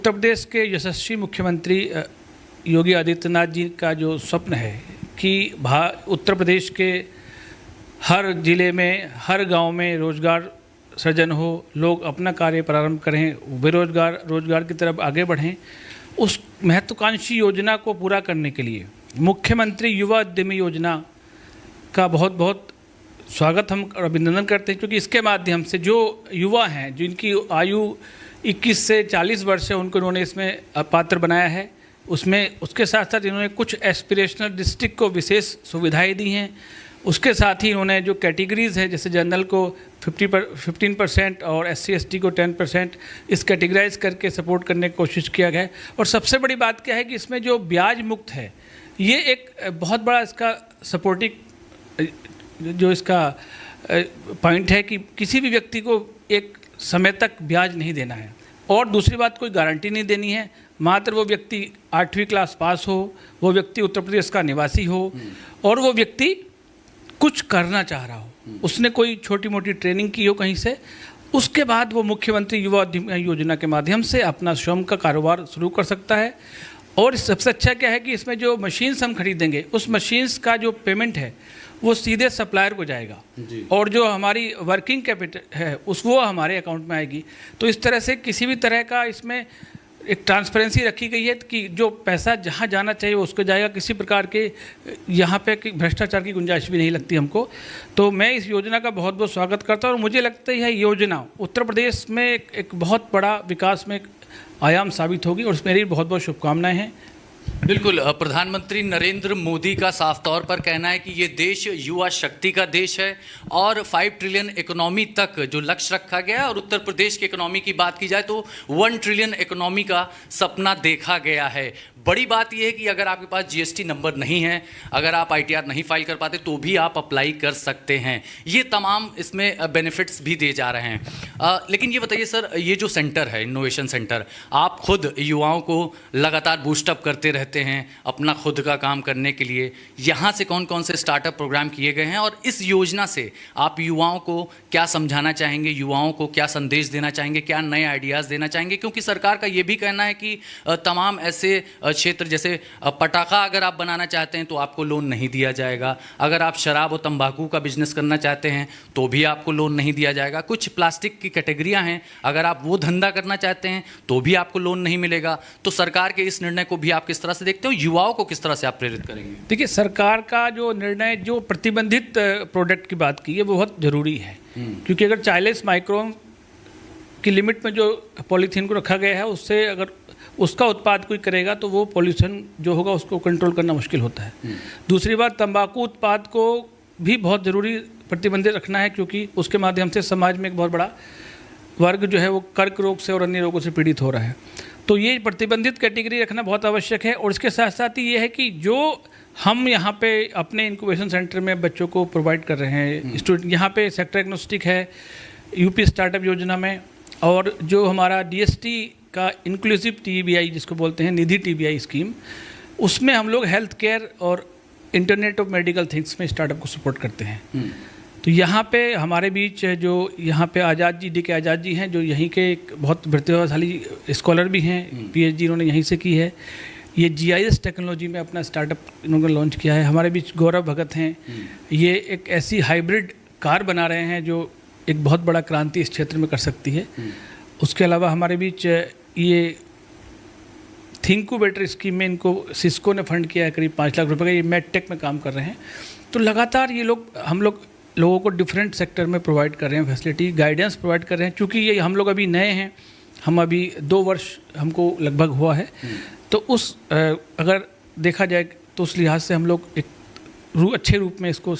उत्तर प्रदेश के यशस्वी मुख्यमंत्री योगी आदित्यनाथ जी का जो स्वप्न है कि उत्तर प्रदेश के हर ज़िले में, हर गांव में रोज़गार सृजन हो, लोग अपना कार्य प्रारंभ करें, रोज़गार की तरफ आगे बढ़ें, उस महत्वाकांक्षी योजना को पूरा करने के लिए मुख्यमंत्री युवा उद्यमी योजना का बहुत बहुत स्वागत हम अभिनंदन करते हैं, क्योंकि इसके माध्यम से जो युवा हैं, जिनकी आयु 21 से 40 वर्ष है, उनको इन्होंने इसमें पात्र बनाया है। उसके साथ साथ इन्होंने कुछ एस्पिरेशनल डिस्ट्रिक्ट को विशेष सुविधाएं दी हैं। उसके साथ ही इन्होंने जो कैटेगरीज़ है, जैसे जनरल को 15% और SC/ST को 10% इस कैटेगराइज करके सपोर्ट करने की कोशिश किया गया है। और सबसे बड़ी बात क्या है कि इसमें जो ब्याज मुक्त है, ये एक बहुत बड़ा इसका सपोर्टिव जो इसका पॉइंट है कि किसी भी व्यक्ति को एक समय तक ब्याज नहीं देना है, और दूसरी बात कोई गारंटी नहीं देनी है। मात्र वो व्यक्ति 8वीं क्लास पास हो, वो व्यक्ति उत्तर प्रदेश का निवासी हो, और वो व्यक्ति कुछ करना चाह रहा हो, उसने कोई छोटी मोटी ट्रेनिंग की हो कहीं से, उसके बाद वो मुख्यमंत्री युवा उद्यमी योजना के माध्यम से अपना स्वयं का कारोबार शुरू कर सकता है। और सबसे अच्छा क्या है कि इसमें जो मशीन्स हम खरीदेंगे, उस मशीन्स का जो पेमेंट है वो सीधे सप्लायर को जाएगा, और जो हमारी वर्किंग कैपिटल है वो हमारे अकाउंट में आएगी। तो इस तरह से किसी भी तरह का इसमें एक ट्रांसपेरेंसी रखी गई है कि जो पैसा जहाँ जाना चाहिए वो उसको जाएगा। किसी प्रकार के यहाँ पे भ्रष्टाचार की गुंजाइश भी नहीं लगती हमको। तो मैं इस योजना का बहुत बहुत स्वागत करता हूँ, और मुझे लगता है यह योजना उत्तर प्रदेश में एक बहुत बड़ा विकास में एक आयाम साबित होगी, और मेरी बहुत बहुत शुभकामनाएँ हैं। बिल्कुल, प्रधानमंत्री नरेंद्र मोदी का साफ तौर पर कहना है कि ये देश युवा शक्ति का देश है, और 5 ट्रिलियन इकोनॉमी तक जो लक्ष्य रखा गया है, और उत्तर प्रदेश की इकोनॉमी की बात की जाए तो 1 ट्रिलियन इकोनॉमी का सपना देखा गया है। बड़ी बात यह है कि अगर आपके पास GST नंबर नहीं है, अगर आप ITR नहीं फाइल कर पाते, तो भी आप अप्लाई कर सकते हैं। ये तमाम इसमें बेनिफिट्स भी दिए जा रहे हैं। लेकिन ये बताइए सर, ये जो सेंटर है, इनोवेशन सेंटर, आप खुद युवाओं को लगातार बूस्टअप करते रहते हैं अपना खुद का काम करने के लिए। यहाँ से कौन कौन से स्टार्टअप प्रोग्राम किए गए हैं, और इस योजना से आप युवाओं को क्या समझाना चाहेंगे, युवाओं को क्या संदेश देना चाहेंगे, क्या नए आइडियाज़ देना चाहेंगे? क्योंकि सरकार का ये भी कहना है कि तमाम ऐसे क्षेत्र जैसे पटाखा अगर आप बनाना चाहते हैं तो आपको लोन नहीं दिया जाएगा, अगर आप शराब और तंबाकू का बिजनेस करना चाहते हैं तो भी आपको लोन नहीं दिया जाएगा, कुछ प्लास्टिक की कैटेगरियां हैं, अगर आप वो धंधा करना चाहते हैं तो भी आपको लोन नहीं मिलेगा। तो सरकार के इस निर्णय को भी आप किस तरह से देखते हो, युवाओं को किस तरह से आप प्रेरित करेंगे? देखिए, सरकार का जो निर्णय, जो प्रतिबंधित प्रोडक्ट की बात की है, वो बहुत ज़रूरी है, क्योंकि अगर 40 माइक्रोन की लिमिट में जो पॉलीथीन को रखा गया है, उससे अगर उसका उत्पाद कोई करेगा तो वो पॉल्यूशन जो होगा उसको कंट्रोल करना मुश्किल होता है। दूसरी बात, तंबाकू उत्पाद को भी बहुत ज़रूरी प्रतिबंधित रखना है, क्योंकि उसके माध्यम से समाज में एक बहुत बड़ा वर्ग जो है वो कर्क रोग से और अन्य रोगों से पीड़ित हो रहा है। तो ये प्रतिबंधित कैटेगरी रखना बहुत आवश्यक है। और इसके साथ साथ ही ये है कि जो हम यहाँ पे अपने इंक्यूबेशन सेंटर में बच्चों को प्रोवाइड कर रहे हैं, स्टूडेंट यहाँ पे सेक्टर एग्नोस्टिक है यूपी स्टार्टअप योजना में, और जो हमारा DST का इंक्लूसिव TBI जिसको बोलते हैं, निधि TBI स्कीम, उसमें हम लोग हेल्थ केयर और इंटरनेट ऑफ मेडिकल थिंग्स में स्टार्टअप को सपोर्ट करते हैं। तो यहाँ पे हमारे बीच जो यहाँ पे आज़ाद जी, DK आज़ाद जी हैं, जो यहीं के एक बहुत प्रतिभाशाली स्कॉलर भी हैं, PhD इन्होंने यहीं से की है। ये GIS टेक्नोलॉजी में अपना स्टार्टअप इन्होंने लॉन्च किया है। हमारे बीच गौरव भगत हैं, ये एक ऐसी हाइब्रिड कार बना रहे हैं जो एक बहुत बड़ा क्रांति इस क्षेत्र में कर सकती है। उसके अलावा हमारे बीच ये थिंकूबेटर स्कीम में इनको सिस्को ने फंड किया है करीब 5 लाख रुपए का, ये मेडटेक में काम कर रहे हैं। तो लगातार ये हम लोग लोगों को डिफरेंट सेक्टर में प्रोवाइड कर रहे हैं फैसिलिटी, गाइडेंस प्रोवाइड कर रहे हैं। क्योंकि ये हम लोग अभी नए हैं, हम अभी 2 वर्ष हमको लगभग हुआ है, तो अगर देखा जाए तो उस लिहाज से हम लोग एक अच्छे रूप में इसको